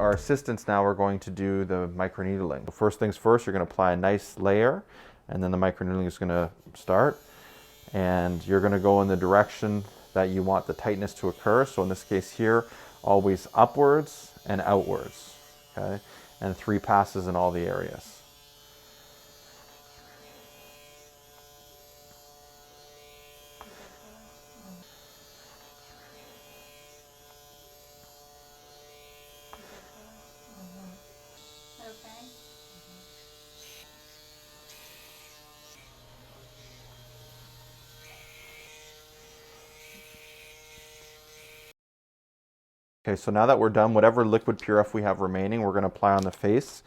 our assistants now are going to do the microneedling. First things first, you're going to apply a nice layer, and then the microneedling is going to start. And you're going to go in the direction that you want the tightness to occur. So in this case here, always upwards and outwards, okay? And 3 passes in all the areas. Okay, so now that we're done, whatever liquid PRF we have remaining, we're going to apply on the face.